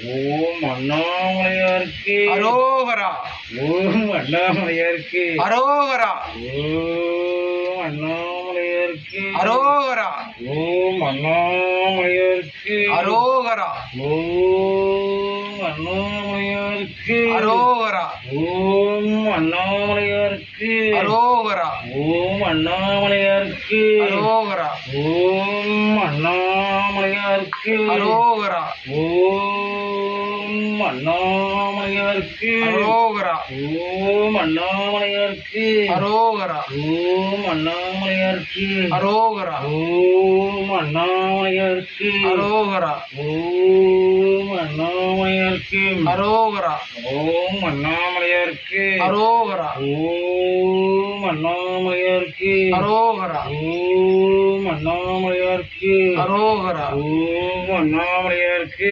ஓம் அண்ணாமலையாருக்கு அரோகரா. ஓம் அண்ணாமலையாருக்கு அரோகரா. ஓம் அண்ணாமலையாருக்கு அரோகரா. ஓம் அண்ணாமலையாருக்கு அரோகரா. ஓம் அண்ணாமலையாருக்கு அரோகரா. ஓம் அண்ணாமலையாருக்கு அரோகரா. ஓம் அண்ணாமலையாருக்கு அரோகரா. ஓம் அண்ணாமலையாருக்கு அரோகரா. ஓம் அண்ணாமலையாருக்கு அரோகரா. ஓம் அண்ணாமலையாருக்கு அரோகரா. ஓம் அண்ணாமலையாருக்கு அரோகரா. ஓம் அண்ணாமலையாருக்கு அரோகரா. ஓம் அண்ணாமலையாருக்கு அரோகரா. ஓம் அண்ணாமலையாருக்கு அரோகரா. ஓம் அண்ணாமலையாருக்கு அரோகரா. ஓம் அண்ணாமலையாருக்கு அரோகரா. ஓம் அண்ணாமலையாருக்கு